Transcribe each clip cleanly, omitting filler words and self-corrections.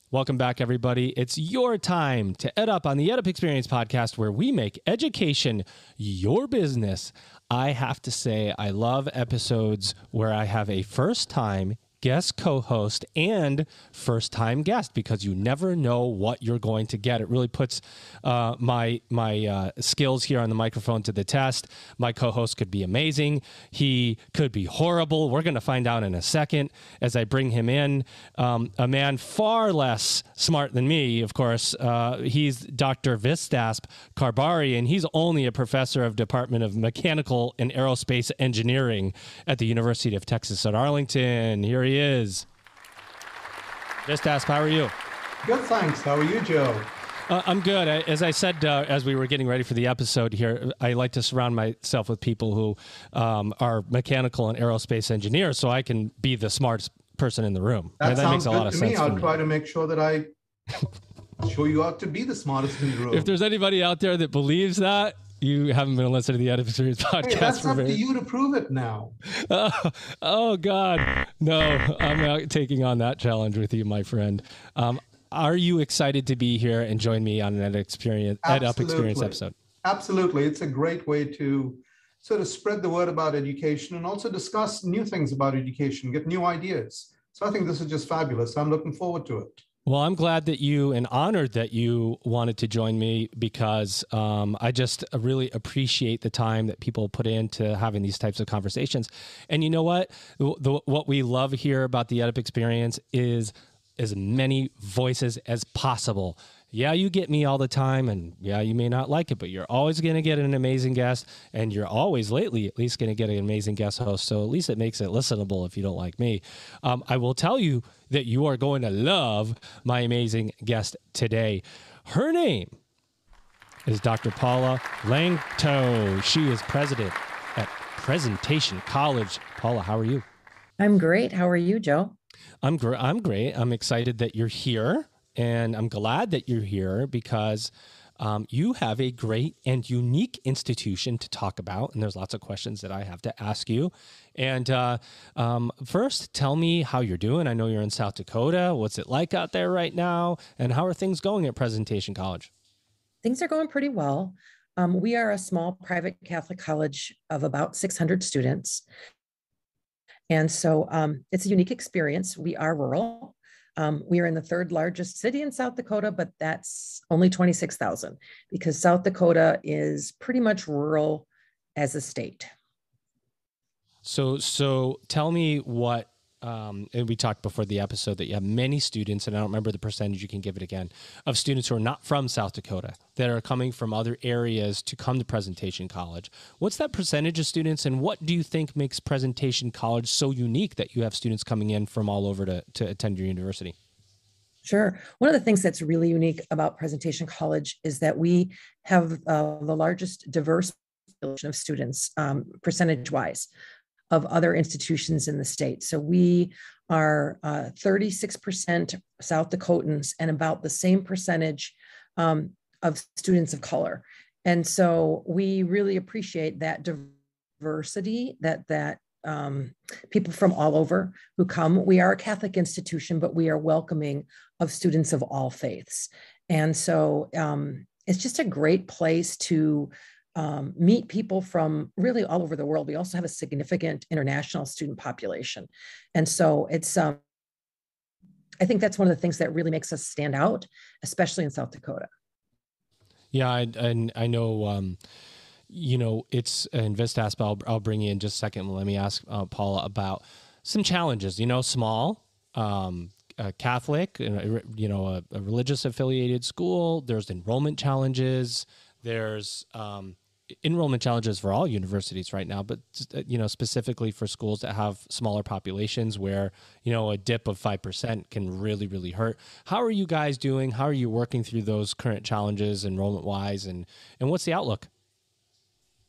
Welcome back, everybody. It's your time to Ed Up on the Ed Up Experience podcast, where we make education your business. I have to say, I love episodes where I have a first-time guest co-host and first-time guest, because you never know what you're going to get. It really puts my skills here on the microphone to the test. My co-host could be amazing. He could be horrible. We're going to find out in a second as I bring him in. A man far less smart than me, of course. He's Dr. Vistasp Karbari, and he's only a professor of Department of Mechanical and Aerospace Engineering at the University of Texas at Arlington. Here he is. Vistasp, how are you? Good, thanks. How are you, Joe? I'm good. As I said, as we were getting ready for the episode here, I like to surround myself with people who are mechanical and aerospace engineers, so I can be the smartest person in the room. That makes a lot of sense. I'll try to make sure that I show you out to be the smartest in the room. If there's anybody out there that believes that, you haven't been listening to the Ed Up Experience podcast. Hey, that's up to you to prove it now. Oh God, no! I'm not taking on that challenge with you, my friend. Are you excited to be here and join me on an Ed Up Experience episode? Absolutely. It's a great way to sort of spread the word about education and also discuss new things about education, get new ideas. So I think this is just fabulous. I'm looking forward to it. Well, I'm glad that you and honored that you wanted to join me, because I just really appreciate the time that people put into having these types of conversations. And you know what? What we love here about the Ed Up Experience is as many voices as possible. Yeah, you get me all the time, and yeah, you may not like it, but you're always going to get an amazing guest, and you're always lately at least going to get an amazing guest host. So at least it makes it listenable if you don't like me. I will tell you that you are going to love my amazing guest today. Her name is Dr. Paula Langto. She is president at Presentation College. Paula, how are you? I'm great. How are you, Joe? I'm great. I'm excited that you're here. And I'm glad that you're here because you have a great and unique institution to talk about. And there's lots of questions that I have to ask you. And first, tell me how you're doing. I know you're in South Dakota. What's it like out there right now? And how are things going at Presentation College? Things are going pretty well. We are a small private Catholic college of about 600 students. And so it's a unique experience. We are rural. We are in the third largest city in South Dakota, but that's only 26,000 because South Dakota is pretty much rural as a state. So tell me what, and we talked before the episode that you have many students, and I don't remember the percentage, you can give it again, of students who are not from South Dakota that are coming from other areas to come to Presentation College. What's that percentage of students, and what do you think makes Presentation College so unique that you have students coming in from all over to attend your university? Sure. One of the things that's really unique about Presentation College is that we have the largest diverse population of students, percentage-wise, of other institutions in the state. So we are 36% South Dakotans and about the same percentage of students of color. And so we really appreciate that diversity, that people from all over who come. We are a Catholic institution, but we are welcoming of students of all faiths. And so it's just a great place to meet people from really all over the world. We also have a significant international student population. And so it's, I think that's one of the things that really makes us stand out, especially in South Dakota. Yeah, I know, you know, it's in Vistasp, I'll bring you in just a second. Let me ask Paula about some challenges, you know, small, Catholic, you know, a religious affiliated school. There's enrollment challenges. There's enrollment challenges for all universities right now, but, you know, specifically for schools that have smaller populations where, you know, a dip of 5% can really, really hurt. How are you guys doing? How are you working through those current challenges enrollment wise? And what's the outlook?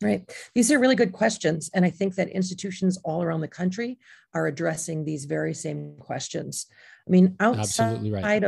Right. These are really good questions. And I think that institutions all around the country are addressing these very same questions. I mean, outside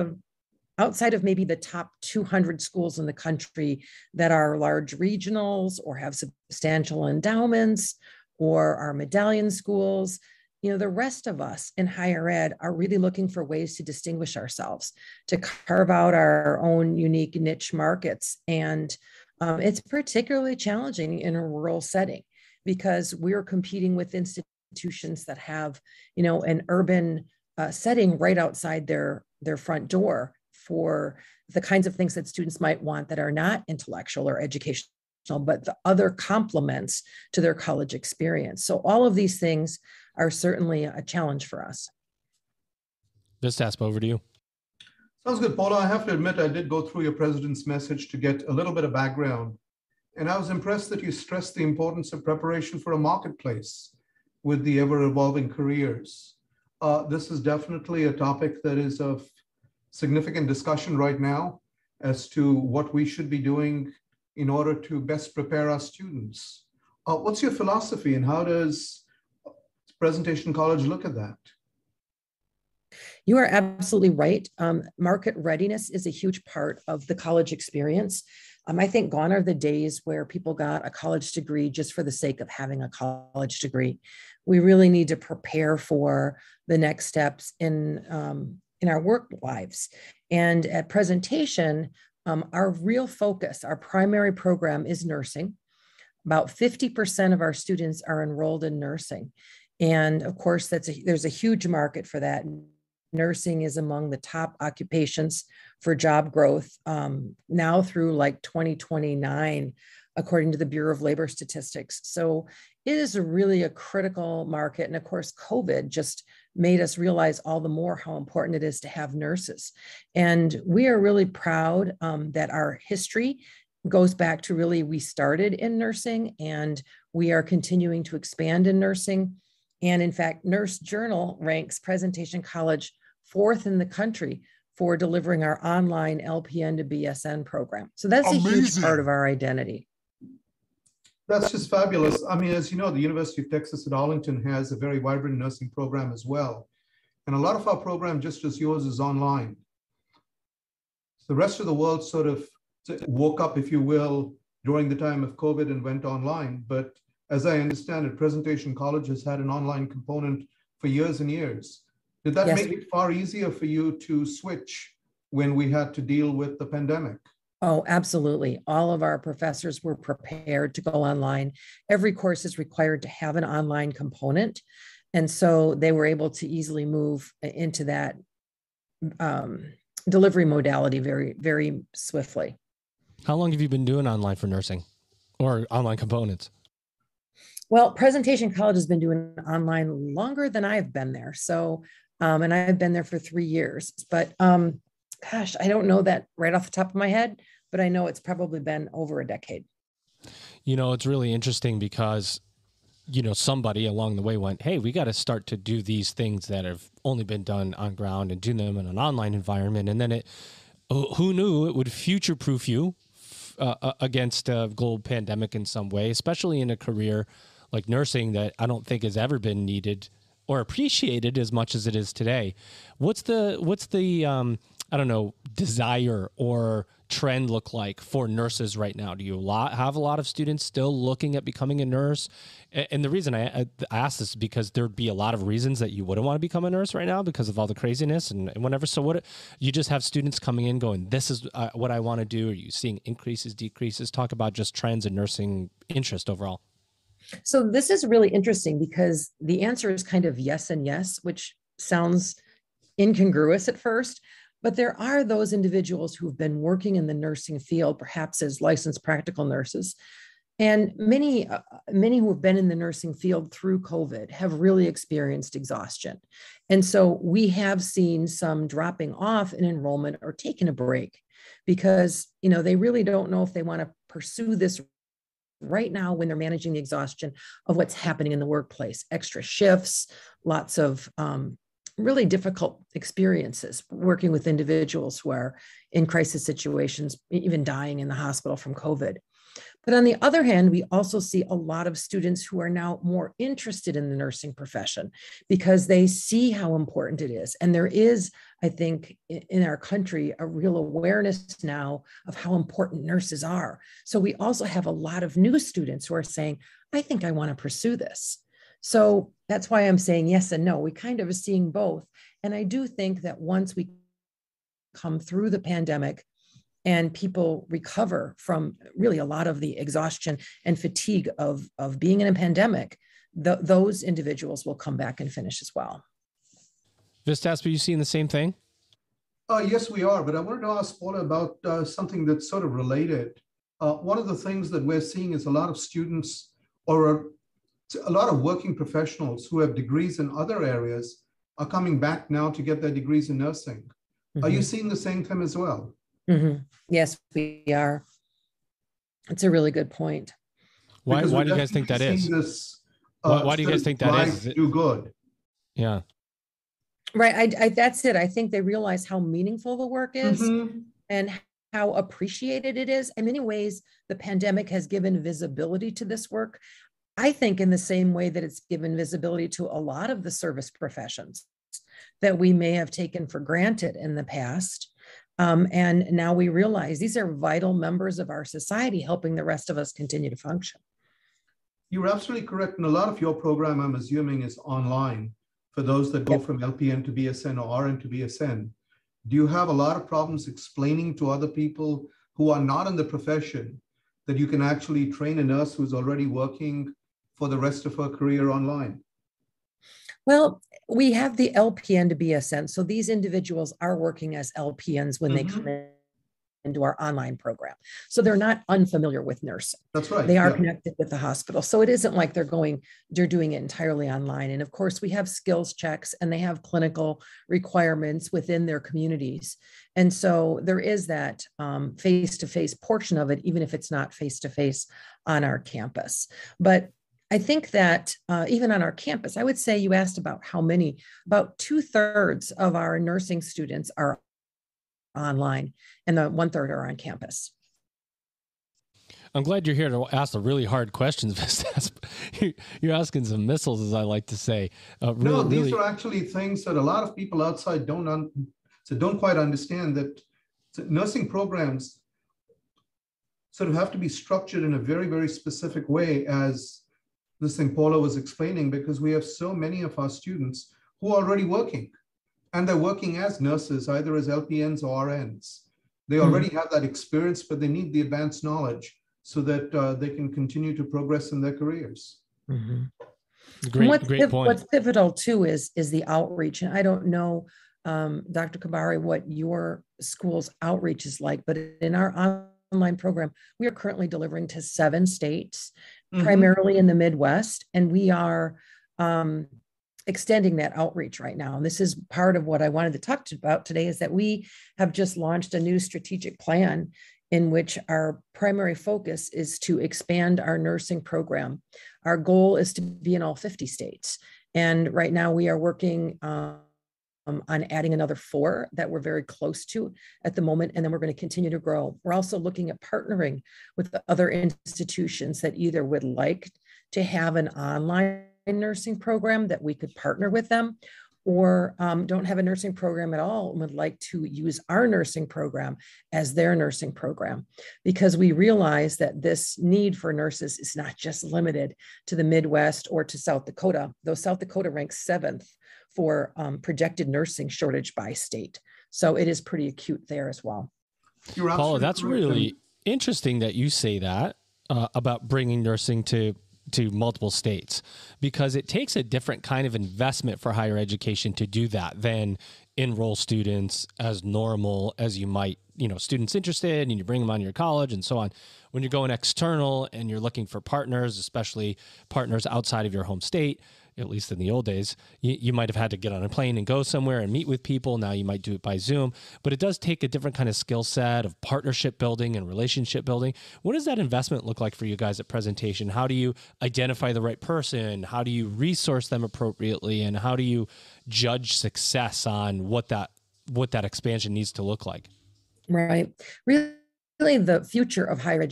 of maybe the top 200 schools in the country that are large regionals or have substantial endowments or are medallion schools, the rest of us in higher ed are really looking for ways to distinguish ourselves, to carve out our own unique niche markets. And it's particularly challenging in a rural setting because we're competing with institutions that have, an urban setting right outside their front door for the kinds of things that students might want that are not intellectual or educational, but the other complements to their college experience. So all of these things are certainly a challenge for us. Vistasp, over to you. Sounds good, Paula. I have to admit, I did go through your president's message to get a little bit of background. And I was impressed that you stressed the importance of preparation for a marketplace with the ever-evolving careers. This is definitely a topic that is of significant discussion right now as to what we should be doing in order to best prepare our students. What's your philosophy and how does Presentation College look at that? You are absolutely right. Market readiness is a huge part of the college experience. I think gone are the days where people got a college degree just for the sake of having a college degree. We really need to prepare for the next steps in our work lives. And at Presentation, our real focus, our primary program is nursing. About 50% of our students are enrolled in nursing. And of course, there's a huge market for that. Nursing is among the top occupations for job growth now through like 2029, according to the Bureau of Labor Statistics. So it is really a critical market. And of course, COVID just made us realize all the more how important it is to have nurses. And we are really proud that our history goes back to really, we started in nursing and we are continuing to expand in nursing. And in fact, Nurse Journal ranks Presentation College 4th in the country for delivering our online LPN to BSN program. So that's amazing. A huge part of our identity. That's just fabulous. I mean, as you know, the University of Texas at Arlington has a very vibrant nursing program as well. And a lot of our program, just as yours, is online. The rest of the world sort of woke up, if you will, during the time of COVID and went online. But as I understand it, Presentation College has had an online component for years and years. Did that make it far easier for you to switch when we had to deal with the pandemic? Oh, absolutely. All of our professors were prepared to go online. Every course is required to have an online component. And so they were able to easily move into that delivery modality very, very swiftly. How long have you been doing online for nursing or online components? Well, Presentation College has been doing online longer than I've been there. So, and I've been there for 3 years, but gosh, I don't know that right off the top of my head, but I know it's probably been over a decade. It's really interesting because, somebody along the way went, hey, we got to start to do these things that have only been done on ground and do them in an online environment. And then who knew it would future-proof you against a global pandemic in some way, especially in a career like nursing that I don't think has ever been needed or appreciated as much as it is today. What's the I don't know, desire or trend look like for nurses right now? Do you have a lot of students still looking at becoming a nurse? And the reason I ask this is because there'd be a lot of reasons that you wouldn't want to become a nurse right now because of all the craziness and whatever. So what you just have students coming in going, this is what I want to do. Are you seeing increases, decreases? Talk about just trends in nursing interest overall. So this is really interesting because the answer is kind of yes and yes, which sounds incongruous at first. But there are those individuals who've been working in the nursing field, perhaps as licensed practical nurses. And many who have been in the nursing field through COVID have really experienced exhaustion. And so we have seen some dropping off in enrollment or taking a break because, they really don't know if they want to pursue this right now when they're managing the exhaustion of what's happening in the workplace, extra shifts, lots of really difficult experiences working with individuals who are in crisis situations, even dying in the hospital from COVID. But on the other hand, we also see a lot of students who are now more interested in the nursing profession because they see how important it is. And there is, I think, in our country, a real awareness now of how important nurses are. So we also have a lot of new students who are saying, I think I want to pursue this. So that's why I'm saying yes and no. We kind of are seeing both. And I do think that once we come through the pandemic and people recover from really a lot of the exhaustion and fatigue of being in a pandemic, those individuals will come back and finish as well. Vistas, are you seeing the same thing? Yes, we are. But I wanted to ask Paula about something that's sort of related. One of the things that we're seeing is a lot of students or a lot of working professionals who have degrees in other areas are coming back now to get their degrees in nursing. Mm-hmm. Are you seeing the same thing as well? Mm-hmm. Yes, we are. It's a really good point. Why do you guys think that is? This, why do you guys think that is? Do good. Yeah. Right. I that's it. I think they realize how meaningful the work is and how appreciated it is. In many ways, the pandemic has given visibility to this work. I think in the same way that it's given visibility to a lot of the service professions that we may have taken for granted in the past. And now we realize these are vital members of our society, helping the rest of us continue to function. You're absolutely correct. And a lot of your program, I'm assuming, is online for those that go from LPN to BSN or RN to BSN. Do you have a lot of problems explaining to other people who are not in the profession that you can actually train a nurse who's already working for the rest of her career online? Well, we have the LPN to BSN. So these individuals are working as LPNs when they come into our online program. So they're not unfamiliar with nursing. That's right. They are connected with the hospital. So it isn't like they're doing it entirely online. And of course, we have skills checks and they have clinical requirements within their communities. And so there is that face-to-face portion of it, even if it's not face-to-face on our campus. But I think that even on our campus, I would say you asked about how many, about 2/3 of our nursing students are online and the 1/3 are on campus. I'm glad you're here to ask the really hard questions, Vistas. You're asking some missiles, as I like to say. No, these are actually things that a lot of people outside don't quite understand, that nursing programs sort of have to be structured in a very, very specific way, as this thing Paula was explaining, because we have so many of our students who are already working, and they're working as nurses, either as LPNs or RNs. They already have that experience, but they need the advanced knowledge so that they can continue to progress in their careers. Great point. What's pivotal too is the outreach. And I don't know, Dr. Kabari, what your school's outreach is like, but in our online program, we are currently delivering to 7 states, primarily in the Midwest, and we are extending that outreach right now. And this is part of what I wanted to talk about today, is that we have just launched a new strategic plan in which our primary focus is to expand our nursing program. Our goal is to be in all 50 states. And right now we are working on adding another 4 that we're very close to at the moment, and then we're going to continue to grow. We're also looking at partnering with the other institutions that either would like to have an online nursing program that we could partner with them, or don't have a nursing program at all and would like to use our nursing program as their nursing program, because we realize that this need for nurses is not just limited to the Midwest or to South Dakota, though South Dakota ranks 7th for projected nursing shortage by state. So it is pretty acute there as well. Paula, that's really interesting that you say that about bringing nursing to multiple states, because it takes a different kind of investment for higher education to do that than enroll students as normal as you might, students interested, and you bring them on your college and so on. When you're going external and you're looking for partners, especially partners outside of your home state, at least in the old days, you might have had to get on a plane and go somewhere and meet with people. Now you might do it by Zoom, but it does take a different kind of skill set of partnership building and relationship building. What does that investment look like for you guys at Presentation? How do you identify the right person? How do you resource them appropriately? And how do you judge success on what that expansion needs to look like? Right. Really, the future of higher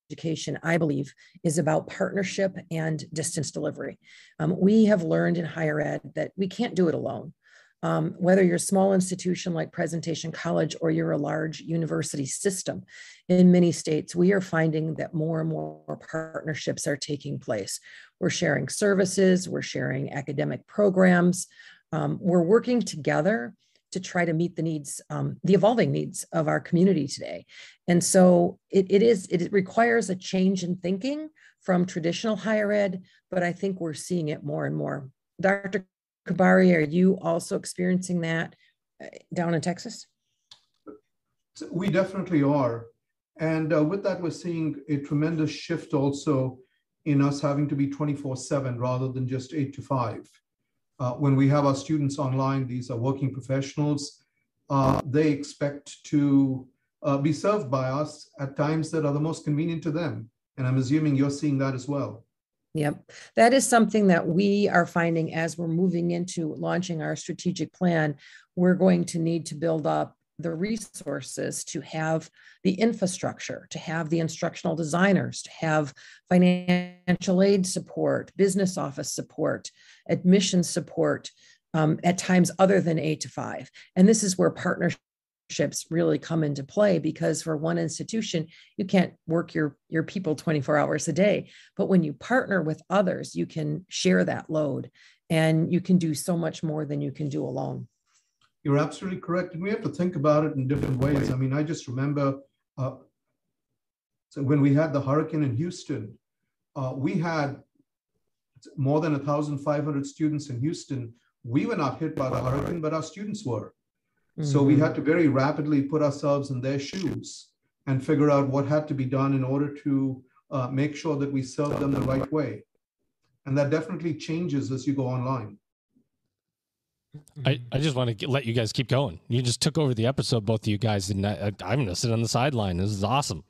education, I believe, is about partnership and distance delivery. We have learned in higher ed that we can't do it alone. Whether you're a small institution like Presentation College or you're a large university system, in many states, we are finding that more and more partnerships are taking place. We're sharing services, we're sharing academic programs, we're working together to try to meet the needs, the evolving needs of our community today. And so it requires a change in thinking from traditional higher ed, but I think we're seeing it more and more. Dr. Khabari, are you also experiencing that down in Texas? We definitely are. And with that, we're seeing a tremendous shift also in us having to be 24/7 rather than just 8 to 5. When we have our students online, these are working professionals. They expect to be served by us at times that are the most convenient to them. And I'm assuming you're seeing that as well. Yep. That is something that we are finding as we're moving into launching our strategic plan. We're going to need to build up the resources to have the infrastructure, to have the instructional designers, to have financial aid support, business office support, admissions support, at times other than 8 to 5. And this is where partnerships really come into play, because for one institution, you can't work your people 24 hours a day. But when you partner with others, you can share that load and you can do so much more than you can do alone. You're absolutely correct. And we have to think about it in different ways. I mean, I just remember so when we had the hurricane in Houston, we had more than 1,500 students in Houston. We were not hit by the hurricane, but our students were. So we had to very rapidly put ourselves in their shoes and figure out what had to be done in order to make sure that we serve them the right way. And that definitely changes as you go online. I just want to let you guys keep going. You just took over the episode, both of you guys, and I'm going to sit on the sideline. This is awesome.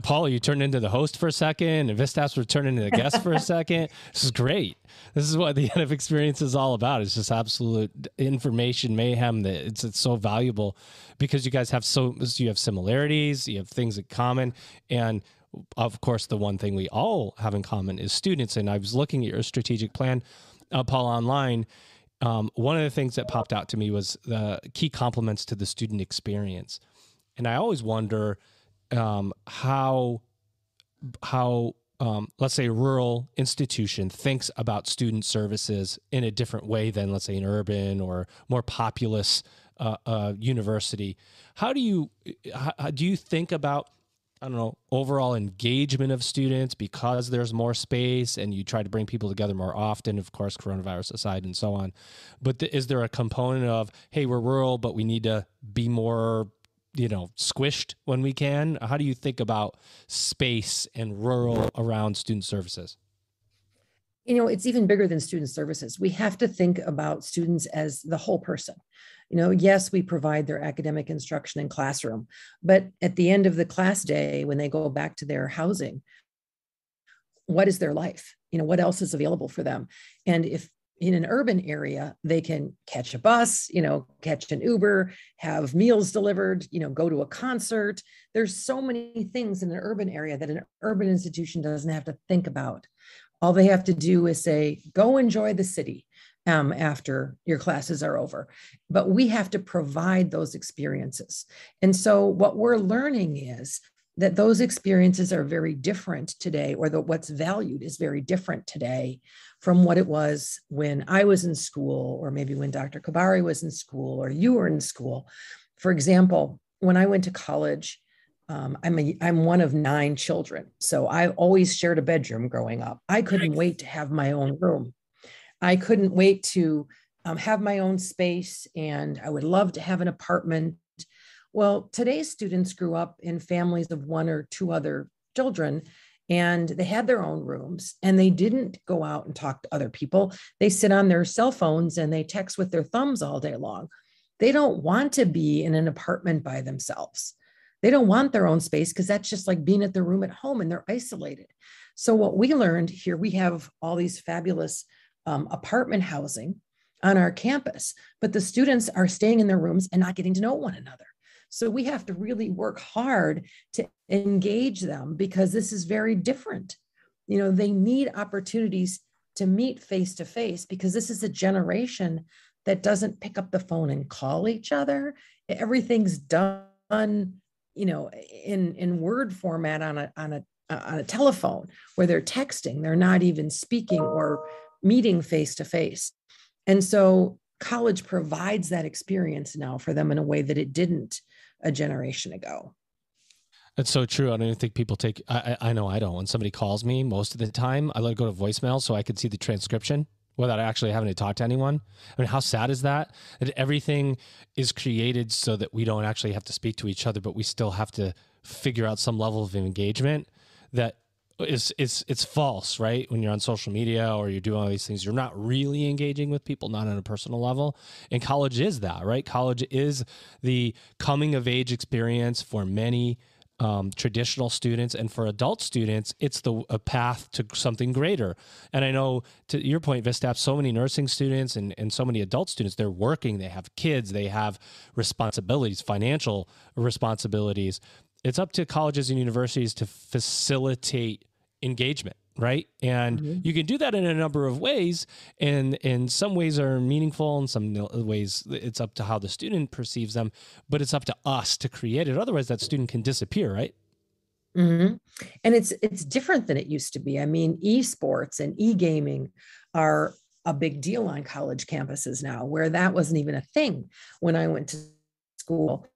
Paula, you turned into the host for a second, and Vistas were turning into the guest for a second. This is great. This is what the EdUp experience is all about. It's just absolute information mayhem. That it's so valuable because you guys have you have similarities, you have things in common, and of course, the one thing we all have in common is students. And I was looking at your strategic plan, Paula, online. One of the things that popped out to me was the key complements to the student experience, and I always wonder how let's say a rural institution thinks about student services in a different way than, let's say, an urban or more populous university. How do you think about, I don't know, overall engagement of students because there's more space and you try to bring people together more often, of course, coronavirus aside and so on. But is there a component of, hey, we're rural, but we need to be more, squished when we can? How do you think about space and rural around student services? It's even bigger than student services. We have to think about students as the whole person. Yes, we provide their academic instruction in classroom, but at the end of the class day, when they go back to their housing, what is their life? What else is available for them? And if in an urban area, they can catch a bus, catch an Uber, have meals delivered, go to a concert. There's so many things in an urban area that an urban institution doesn't have to think about. All they have to do is say, go enjoy the city after your classes are over. But we have to provide those experiences. And so what we're learning is that those experiences are very different today, or that what's valued is very different today from what it was when I was in school, or maybe when Dr. Khabari was in school, or you were in school. For example, when I went to college, I'm one of 9 children. So I always shared a bedroom growing up. I couldn't wait to have my own room. I couldn't wait to have my own space, and I would love to have an apartment. Well, today's students grew up in families of 1 or 2 other children, and they had their own rooms, and they didn't go out and talk to other people. They sit on their cell phones and they text with their thumbs all day long. They don't want to be in an apartment by themselves. They don't want their own space because that's just like being at their room at home, and they're isolated. So what we learned here, we have all these fabulous apartment housing on our campus, but the students are staying in their rooms and not getting to know one another. So we have to really work hard to engage them, because this is very different. They need opportunities to meet face to face, because this is a generation that doesn't pick up the phone and call each other. Everything's done, in word format on a telephone, where they're texting, they're not even speaking or meeting face to face. And so college provides that experience now for them in a way that it didn't a generation ago. That's so true. I don't even think people take, I know I don't. When somebody calls me, most of the time, I let it go to voicemail so I could see the transcription without actually having to talk to anyone. I mean, how sad is that? That everything is created so that we don't actually have to speak to each other, but we still have to figure out some level of engagement that it's false, right? When you're on social media or you're doing all these things, you're not really engaging with people, not on a personal level. And college is that, right? College is the coming of age experience for many traditional students, and for adult students, it's a path to something greater. And I know, to your point, Vistap, so many nursing students and so many adult students, they're working, they have kids, they have responsibilities, financial responsibilities. It's up to colleges and universities to facilitate engagement, right? And you can do that in a number of ways, and some ways are meaningful, and some ways it's up to how the student perceives them, but it's up to us to create it. Otherwise, that student can disappear, right? And it's different than it used to be. I mean, esports and e-gaming are a big deal on college campuses now, where that wasn't even a thing when I went to school.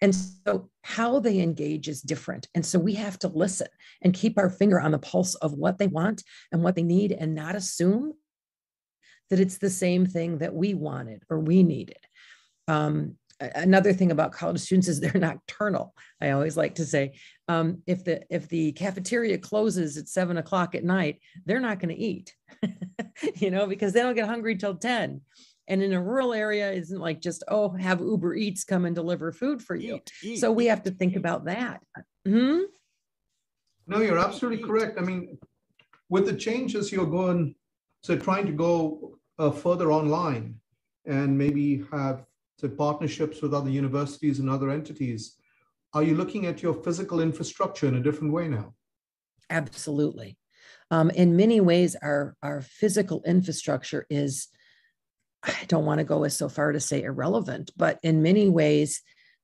And so how they engage is different. And so we have to listen and keep our finger on the pulse of what they want and what they need, and not assume that it's the same thing that we wanted or we needed. Another thing about college students is they're nocturnal. I always like to say, if the cafeteria closes at 7 o'clock at night, they're not going to eat, because they don't get hungry till 10. And in a rural area, isn't like just, have Uber Eats come and deliver food for you. So we have to think about that. No, you're absolutely correct. I mean, with the changes you're trying to go further online and maybe have partnerships with other universities and other entities, are you looking at your physical infrastructure in a different way now? Absolutely. In many ways, our physical infrastructure is, I don't want to go as so far to say irrelevant, but in many ways,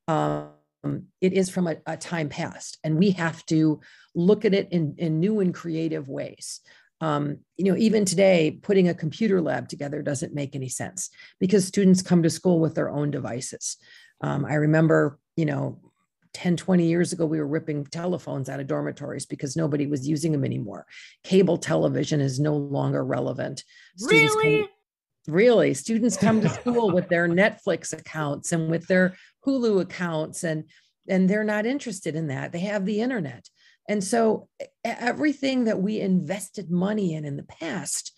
it is from a time past, and we have to look at it in new and creative ways. Even today, putting a computer lab together doesn't make any sense because students come to school with their own devices. I remember, 10, 20 years ago, we were ripping telephones out of dormitories because nobody was using them anymore. Cable television is no longer relevant. Really? Students come to school with their Netflix accounts and with their Hulu accounts, and they're not interested in that. They have the internet. And so everything that we invested money in the past,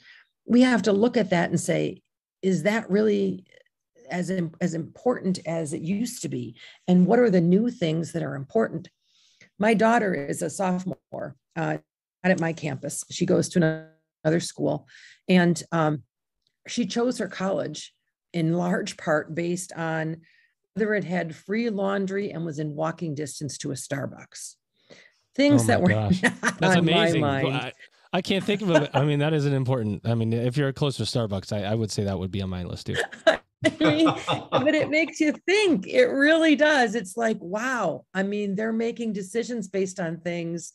we have to look at that and say, is that really as important as it used to be? And what are the new things that are important? My daughter is a sophomore at my campus. She goes to another school, and she chose her college in large part based on whether it had free laundry and was in walking distance to a Starbucks. Things that were that's amazing. My mind. I can't think of it. I mean, that isn't important. I mean, if you're close to Starbucks, I would say that would be on my list too. But it makes you think. It really does. It's like, wow. I mean, they're making decisions based on things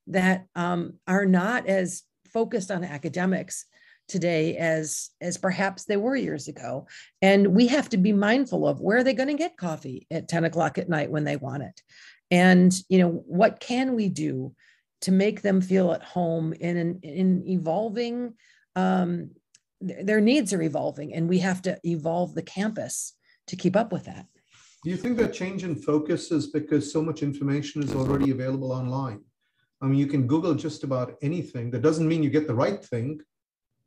that are not as focused on academics today as perhaps they were years ago. And we have to be mindful of where are they going to get coffee at 10 o'clock at night when they want it. And, what can we do to make them feel at home in evolving, their needs are evolving, and we have to evolve the campus to keep up with that. Do you think that change in focus is because so much information is already available online? I mean, you can Google just about anything. That doesn't mean you get the right thing,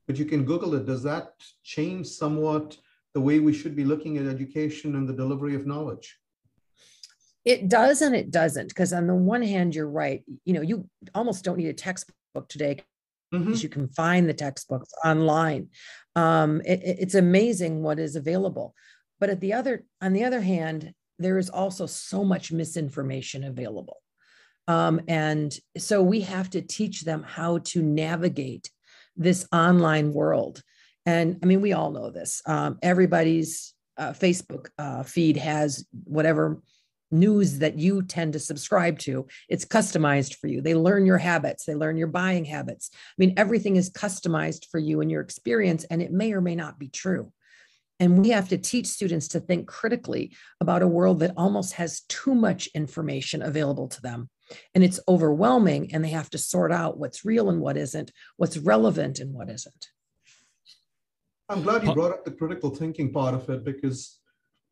but you can Google it. Does that change somewhat the way we should be looking at education and the delivery of knowledge? It does and it doesn't, because on the one hand, you're right. You almost don't need a textbook today because you can find the textbooks online. It's amazing what is available. But on the other hand, there is also so much misinformation available. And so we have to teach them how to navigate this online world. And I mean, we all know this. Everybody's Facebook feed has whatever news that you tend to subscribe to. It's customized for you. They learn your habits. They learn your buying habits. I mean, everything is customized for you and your experience, and it may or may not be true. And we have to teach students to think critically about a world that almost has too much information available to them. And it's overwhelming, and they have to sort out what's real and what isn't, what's relevant and what isn't. I'm glad you brought up the critical thinking part of it, because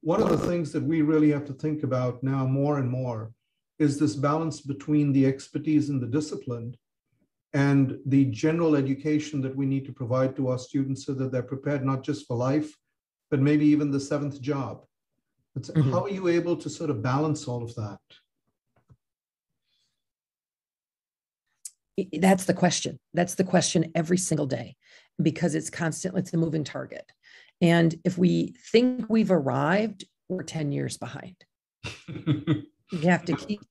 one of the things that we really have to think about now more and more is this balance between the expertise and the discipline and the general education that we need to provide to our students so that they're prepared not just for life, but maybe even the seventh job. How are you able to sort of balance all of that? That's the question. That's the question every single day, because it's constantly, it's a moving target. And if we think we've arrived, we're 10 years behind. You have to keep.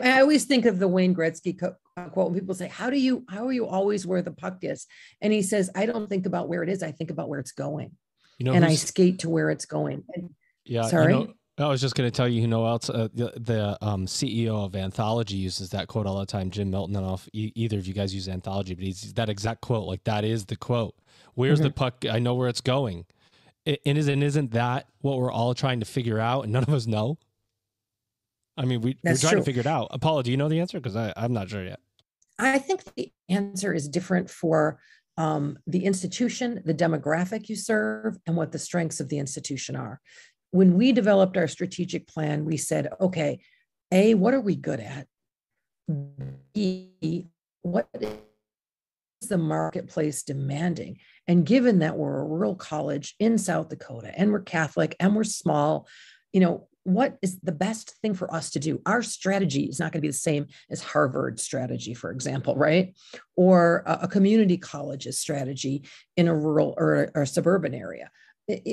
I always think of the Wayne Gretzky quote when people say, how are you always where the puck is? And he says, I don't think about where it is. I think about where it's going. And I skate to where it's going. And, yeah. Sorry. I was just going to tell you, else the CEO of Anthology uses that quote all the time, Jim Milton. I don't know if either of you guys use Anthology, but he's that exact quote. Like, that is the quote. Where's the puck? I know where it's going. And isn't that what we're all trying to figure out? And none of us know. I mean, we're trying to figure it out. Paula, do you know the answer? Because I'm not sure yet. I think the answer is different for the institution, the demographic you serve, and what the strengths of the institution are. When we developed our strategic plan, we said, okay, A, what are we good at? B, what is the marketplace demanding? And given that we're a rural college in South Dakota, and we're Catholic, and we're small, what is the best thing for us to do? Our strategy is not going to be the same as Harvard's strategy, for example, right? Or a community college's strategy in a rural or a suburban area.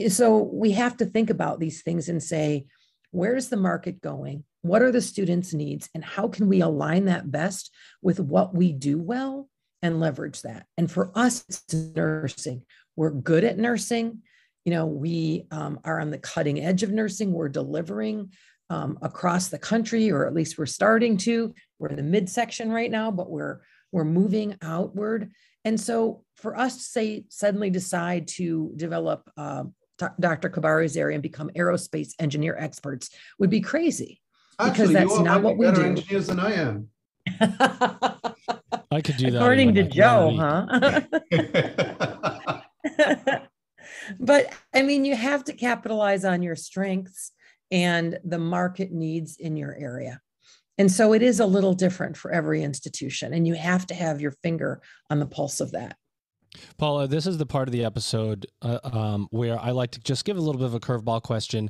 So we have to think about these things and say, where's the market going? What are the students' needs? And how can we align that best with what we do well and leverage that? And for us, it's nursing. We're good at nursing. We are on the cutting edge of nursing. We're delivering across the country, or at least we're starting to. We're in the midsection right now, but we're moving outward. And so for us to say, suddenly decide to develop Dr. Khabari's area and become aerospace engineer experts would be crazy. Actually, because that's not what we do. Engineers than I am. I could do that. According to Joe, huh? But I mean, you have to capitalize on your strengths and the market needs in your area. And so it is a little different for every institution, and you have to have your finger on the pulse of that. Paula, this is the part of the episode where I like to just give a little bit of a curveball question.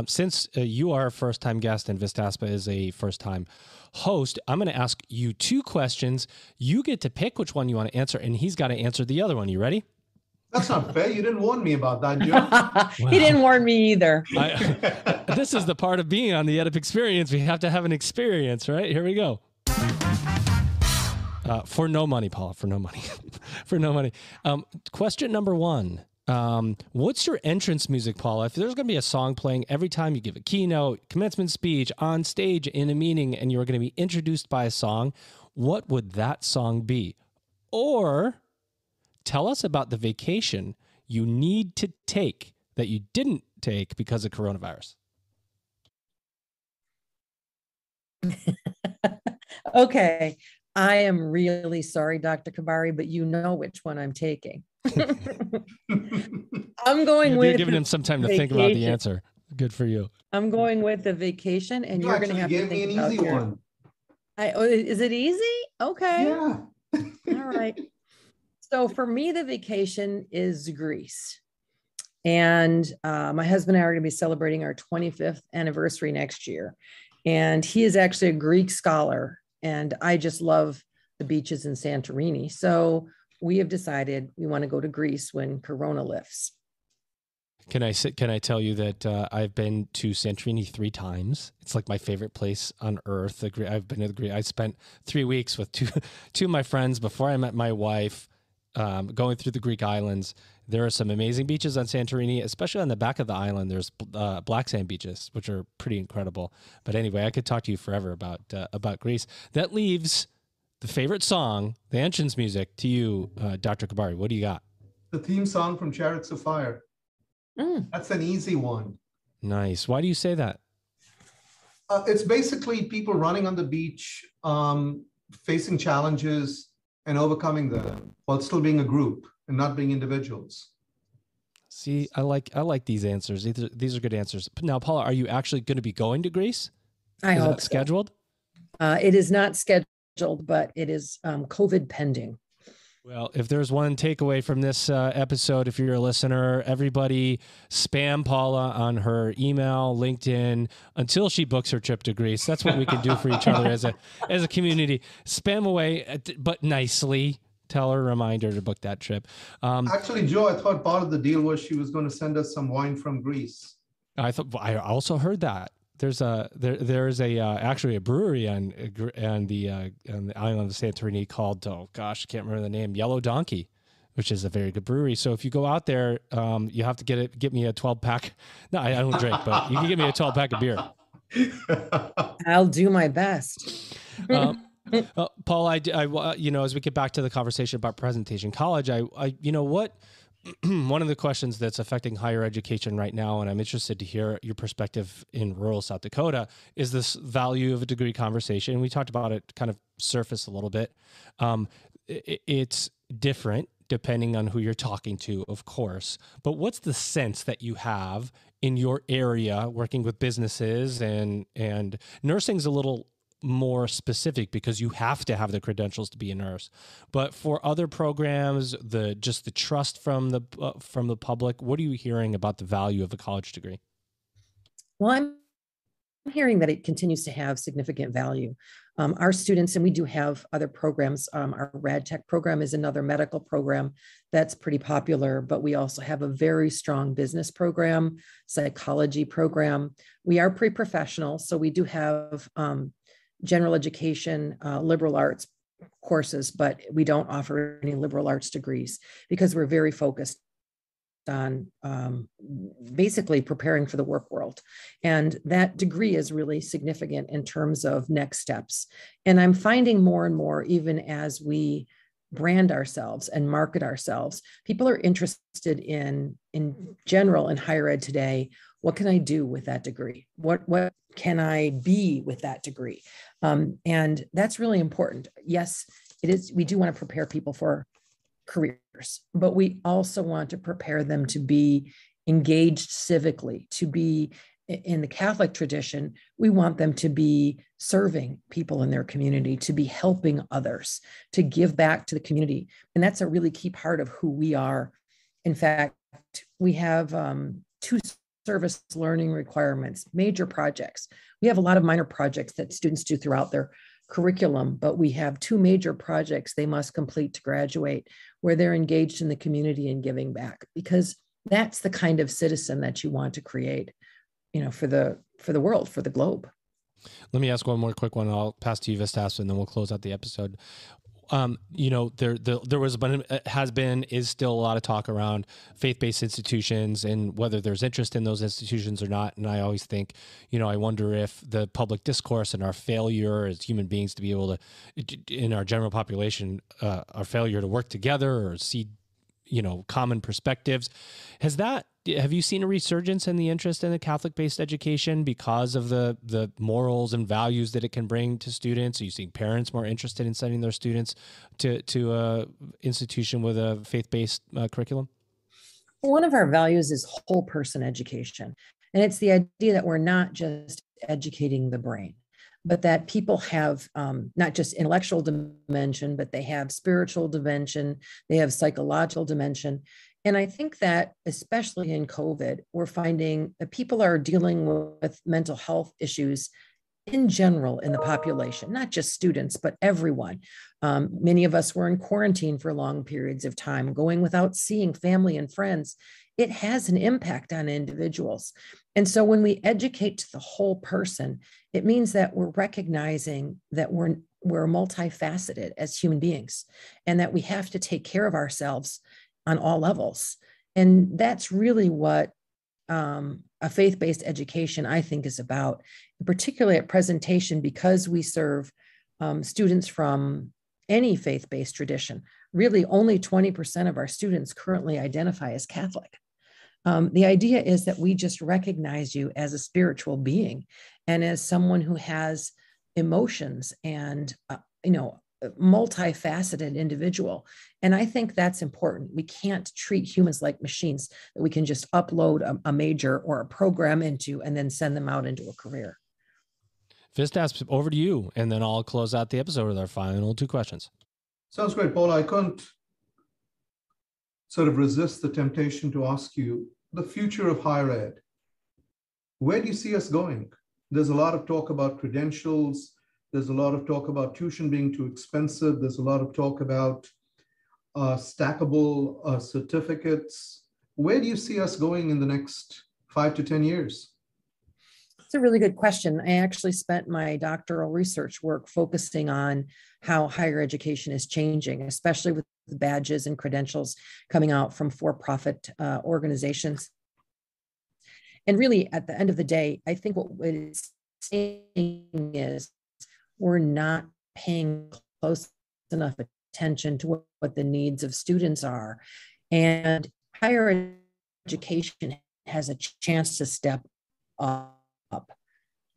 Since you are a first-time guest and Vistaspa is a first-time host, I'm going to ask you two questions. You get to pick which one you want to answer, and he's got to answer the other one. You ready? That's not fair. You didn't warn me about that, Joe. He didn't warn me either. This is the part of being on the EdUp Experience. We have to have an experience, right? Here we go. For no money, Paula, for no money. For no money. Question number one. What's your entrance music, Paula? If there's going to be a song playing every time you give a keynote, commencement speech, on stage, in a meeting, and you're going to be introduced by a song, what would that song be? Or tell us about the vacation you need to take that you didn't take because of coronavirus. Okay. I am really sorry, Dr. Khabari, but you know which one I'm taking. I'm going with. You're giving him some time to think about the answer. Good for you. I'm going with the vacation, and you're going to have to think about your. One. Is it easy? Okay. Yeah. All right. So for me, the vacation is Greece. And my husband and I are going to be celebrating our 25th anniversary next year. And he is actually a Greek scholar. And I just love the beaches in Santorini. So we have decided we want to go to Greece when Corona lifts. Can I tell you that I've been to Santorini 3 times? It's like my favorite place on earth. I've been to Greece. I spent 3 weeks with two of my friends before I met my wife. going through the Greek islands. There are some amazing beaches on Santorini, especially on the back of the island. There's black sand beaches, which are pretty incredible. But anyway, I could talk to you forever about Greece. That leaves the favorite song, the entrance music, to you, Dr. Kabari. What do you got? The theme song from Chariots of Fire. That's an easy one. Nice. Why do you say that? It's basically people running on the beach, facing challenges and overcoming them while still being a group and not being individuals. See, I like these answers. These are good answers. Now, Paula, are you actually going to be going to Greece? I hope so. Scheduled? It is not scheduled, but it is COVID pending. Well, if there's one takeaway from this episode, if you're a listener, everybody spam Paula on her email, LinkedIn, until she books her trip to Greece. That's what we can do for each other as a community. Spam away, but nicely. Tell her, remind her to book that trip. Actually, Joe, I thought part of the deal was she was going to send us some wine from Greece. I also heard that. There's actually a brewery on the island of Santorini called, oh gosh, I can't remember the name, Yellow Donkey, which is a very good brewery. So if you go out there, you have to get me a 12-pack. No, I don't drink, but you can get me a 12-pack of beer. I'll do my best. Paul, I as we get back to the conversation about Presentation College, one of the questions that's affecting higher education right now, and I'm interested to hear your perspective in rural South Dakota, is this value of a degree conversation. We talked about it kind of surface a little bit. It's different depending on who you're talking to, of course, but what's the sense that you have in your area working with businesses, and nursing's a little more specific because you have to have the credentials to be a nurse, but for other programs, the trust from the public, what are you hearing about the value of a college degree? Well, I'm hearing that it continues to have significant value. Our students, and we do have other programs, our RadTech program is another medical program that's pretty popular, but we also have a very strong business program, psychology program. We are pre-professional, so we do have general education, liberal arts courses, but we don't offer any liberal arts degrees because we're very focused on basically preparing for the work world. And that degree is really significant in terms of next steps. And I'm finding more and more, even as we brand ourselves and market ourselves, people are interested in general in higher ed today. What can I do with that degree? What can I be with that degree? And that's really important. Yes, it is. We do want to prepare people for careers, but we also want to prepare them to be engaged civically, to be in the Catholic tradition. We want them to be serving people in their community, to be helping others, to give back to the community. And that's a really key part of who we are. In fact, we have 2 service learning requirements, major projects. We have a lot of minor projects that students do throughout their curriculum, but we have 2 major projects they must complete to graduate where they're engaged in the community and giving back, because that's the kind of citizen that you want to create, for the world, for the globe. Let me ask one more quick one. I'll pass to you, Vistas, and then we'll close out the episode. There was, is still a lot of talk around faith-based institutions and whether there's interest in those institutions or not. And I always think, I wonder if the public discourse and our failure as human beings to be able to, in our general population, our failure to work together or see, common perspectives, have you seen a resurgence in the interest in the Catholic-based education because of the morals and values that it can bring to students? Are you seeing parents more interested in sending their students to a institution with a faith-based curriculum? One of our values is whole person education. And it's the idea that we're not just educating the brain, but that people have not just intellectual dimension, but they have spiritual dimension, they have psychological dimension. And I think that especially in COVID, we're finding that people are dealing with mental health issues in general in the population, not just students, but everyone. Many of us were in quarantine for long periods of time, going without seeing family and friends. it has an impact on individuals. And so when we educate the whole person, it means that we're recognizing that we're multifaceted as human beings, and that we have to take care of ourselves on all levels. And that's really what a faith-based education, I think, is about, particularly at presentation, because we serve students from any faith-based tradition. Really, only 20% of our students currently identify as Catholic. The idea is that we just recognize you as a spiritual being and as someone who has emotions and, multifaceted individual. And I think that's important. We can't treat humans like machines that we can just upload a major or a program into and then send them out into a career. Vistas, over to you, and then I'll close out the episode with our final 2 questions. Sounds great, Paula. I couldn't sort of resist the temptation to ask you the future of higher ed. Where do you see us going? There's a lot of talk about credentials. There's a lot of talk about tuition being too expensive. There's a lot of talk about stackable certificates. Where do you see us going in the next 5 to 10 years? It's a really good question. I actually spent my doctoral research work focusing on how higher education is changing, especially with the badges and credentials coming out from for-profit organizations. And really, at the end of the day, I think what it's saying is we're not paying close enough attention to what the needs of students are. And higher education has a chance to step up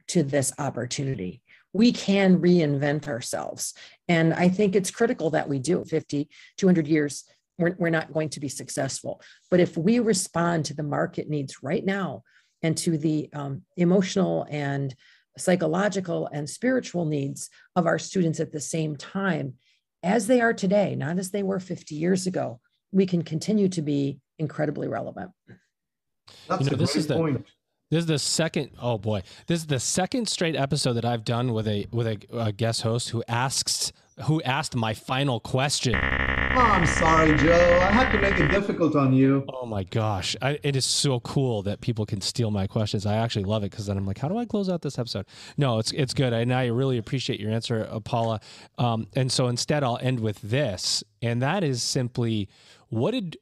to this opportunity. We can reinvent ourselves. And I think it's critical that we do. 50, 200 years, we're not going to be successful. But if we respond to the market needs right now and to the emotional and psychological and spiritual needs of our students at the same time, as they are today, not as they were 50 years ago, we can continue to be incredibly relevant. That's a great point. This is the second. Oh boy, this is the second straight episode that I've done with a guest host who asked my final question. Oh, I'm sorry, Joe. I had to make it difficult on you. Oh my gosh, it is so cool that people can steal my questions. I actually love it because then I'm like, how do I close out this episode? No, it's good, and I really appreciate your answer, Paula. And so instead, I'll end with this, and that is simply, what did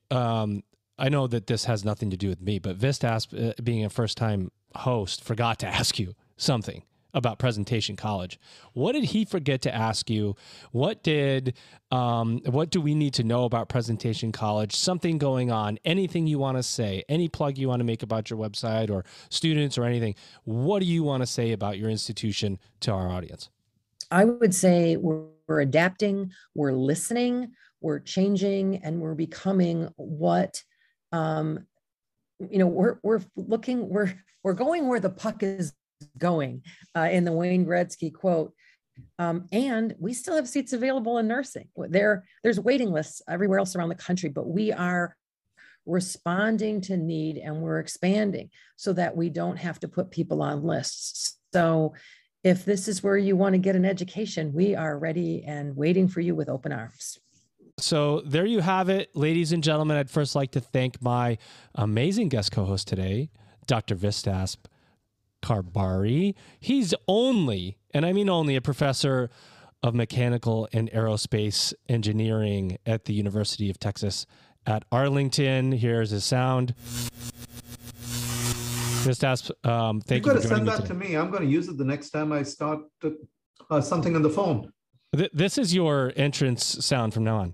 I know that this has nothing to do with me, but Vistas, being a first-time host, forgot to ask you something about Presentation College. What did he forget to ask you? What do we need to know about Presentation College? Something going on, anything you want to say, any plug you want to make about your website or students or anything. What do you want to say about your institution to our audience? I would say we're adapting, we're listening, we're changing, and we're becoming what we're going where the puck is going, in the Wayne Gretzky quote. And we still have seats available in nursing. There's waiting lists everywhere else around the country, but we are responding to need and we're expanding so that we don't have to put people on lists. So if this is where you want to get an education, we are ready and waiting for you with open arms. So there you have it, ladies and gentlemen. I'd first like to thank my amazing guest co-host today, Dr. Vistas Karbhari. He's only, and I mean only, a professor of mechanical and aerospace engineering at the University of Texas at Arlington. Here's his sound. Vistas, thank you for joining me. You've got to send that to me. I'm going to use it the next time I start something on the phone. This is your entrance sound from now on.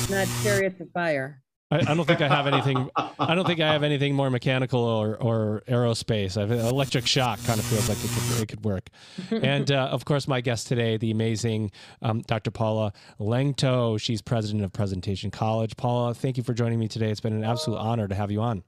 Not Chariots of Fire. I don't think I have anything. I don't think I have anything more mechanical or aerospace. Electric shock kind of feels like it could work. And of course, my guest today, the amazing Dr. Paula Lengto. She's president of Presentation College. Paula, thank you for joining me today. It's been an absolute honor to have you on.